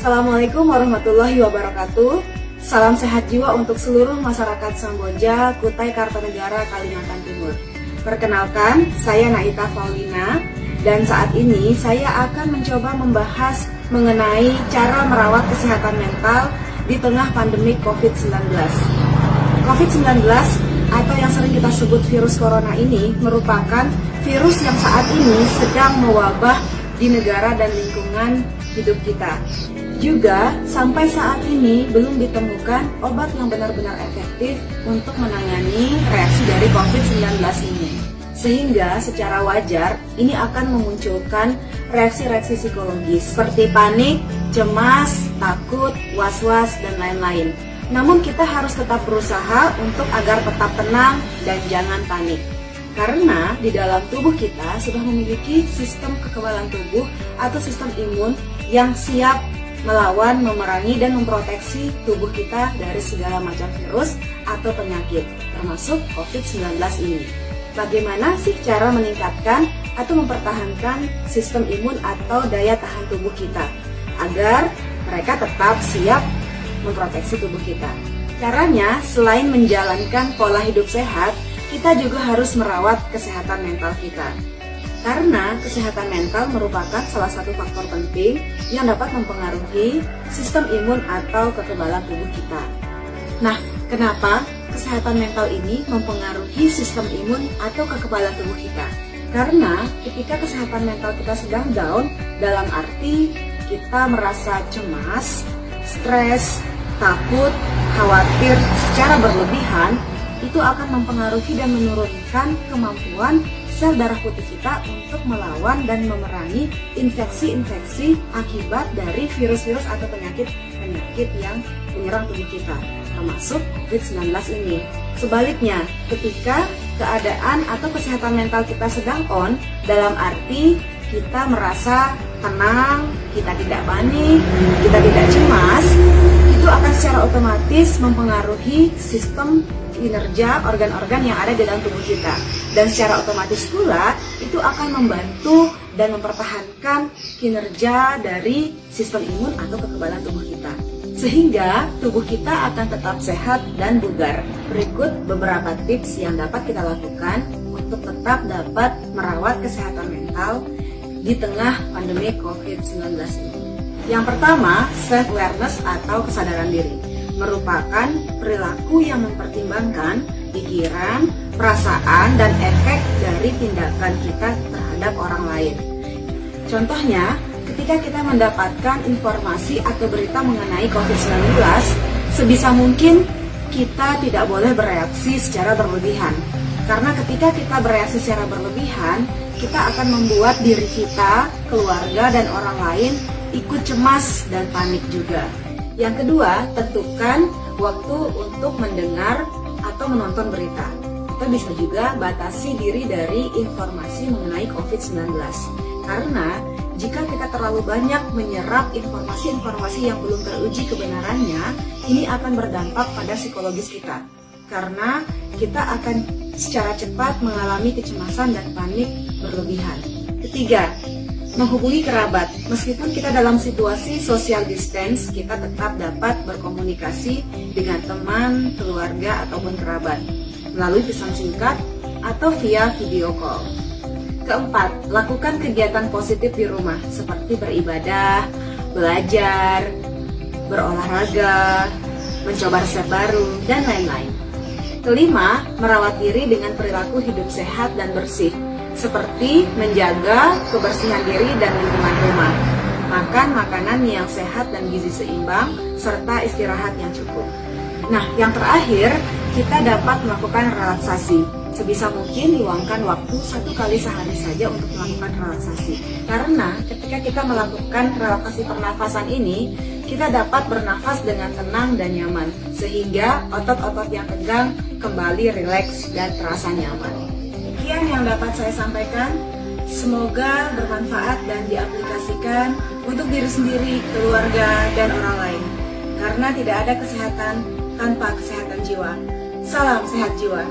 Assalamualaikum warahmatullahi wabarakatuh. Salam sehat jiwa untuk seluruh masyarakat Samboja, Kutai Kartanegara, Kalimantan Timur. Perkenalkan, saya Naita Paulina, dan saat ini saya akan mencoba membahas mengenai cara merawat kesehatan mental di tengah pandemi COVID-19. COVID-19 atau yang sering kita sebut virus corona ini merupakan virus yang saat ini sedang mewabah di negara dan lingkungan hidup kita. Juga sampai saat ini belum ditemukan obat yang benar-benar efektif untuk menangani reaksi dari COVID-19 ini. Sehingga secara wajar ini akan memunculkan reaksi-reaksi psikologis seperti panik, cemas, takut, was-was, dan lain-lain. Namun kita harus tetap berusaha untuk agar tetap tenang dan jangan panik. Karena di dalam tubuh kita sudah memiliki sistem kekebalan tubuh atau sistem imun yang siap melawan, memerangi, dan memproteksi tubuh kita dari segala macam virus atau penyakit, termasuk COVID-19 ini. Bagaimana sih cara meningkatkan atau mempertahankan sistem imun atau daya tahan tubuh kita agar mereka tetap siap memproteksi tubuh kita? Caranya, selain menjalankan pola hidup sehat, kita juga harus merawat kesehatan mental kita. Karena kesehatan mental merupakan salah satu faktor penting yang dapat mempengaruhi sistem imun atau kekebalan tubuh kita. Nah, kenapa kesehatan mental ini mempengaruhi sistem imun atau kekebalan tubuh kita? Karena ketika kesehatan mental kita sedang down, dalam arti kita merasa cemas, stres, takut, khawatir secara berlebihan, itu akan mempengaruhi dan menurunkan kemampuan sel darah putih kita untuk melawan dan memerangi infeksi-infeksi akibat dari virus-virus atau penyakit yang menyerang tubuh kita, termasuk COVID-19 ini. Sebaliknya, ketika keadaan atau kesehatan mental kita sedang on, dalam arti kita merasa tenang, kita tidak panik, kita tidak cemas, itu akan secara otomatis mempengaruhi sistem kinerja organ-organ yang ada di dalam tubuh kita, dan secara otomatis pula itu akan membantu dan mempertahankan kinerja dari sistem imun atau kekebalan tubuh kita, sehingga tubuh kita akan tetap sehat dan bugar. Berikut beberapa tips yang dapat kita lakukan untuk tetap dapat merawat kesehatan mental di tengah pandemi COVID-19 ini. Yang pertama, self-awareness atau kesadaran diri merupakan perilaku yang mempertimbangkan pikiran, perasaan, dan efek dari tindakan kita terhadap orang lain. Contohnya, ketika kita mendapatkan informasi atau berita mengenai COVID-19, sebisa mungkin kita tidak boleh bereaksi secara berlebihan. Karena ketika kita bereaksi secara berlebihan, kita akan membuat diri kita, keluarga, dan orang lain ikut cemas dan panik juga. Yang kedua, tentukan waktu untuk mendengar atau menonton berita. Kita bisa juga batasi diri dari informasi mengenai COVID-19. Karena jika kita terlalu banyak menyerap informasi-informasi yang belum teruji kebenarannya, ini akan berdampak pada psikologis kita. Karena kita akan secara cepat mengalami kecemasan dan panik berlebihan. Ketiga, menghubungi kerabat. Meskipun kita dalam situasi social distance, kita tetap dapat berkomunikasi dengan teman, keluarga, ataupun kerabat melalui pesan singkat atau via video call. Keempat, lakukan kegiatan positif di rumah seperti beribadah, belajar, berolahraga, mencoba resep baru, dan lain-lain. Kelima, merawat diri dengan perilaku hidup sehat dan bersih, seperti menjaga kebersihan diri dan lingkungan rumah, makan makanan yang sehat dan gizi seimbang, serta istirahat yang cukup. Nah, yang terakhir, kita dapat melakukan relaksasi. Sebisa mungkin luangkan waktu 1 kali sehari saja untuk melakukan relaksasi. Karena ketika kita melakukan relaksasi pernafasan ini, kita dapat bernafas dengan tenang dan nyaman, sehingga otot-otot yang tegang kembali rileks dan terasa nyaman. Sekian yang dapat saya sampaikan, semoga bermanfaat dan diaplikasikan untuk diri sendiri, keluarga, dan orang lain. Karena tidak ada kesehatan tanpa kesehatan jiwa. Salam sehat jiwa.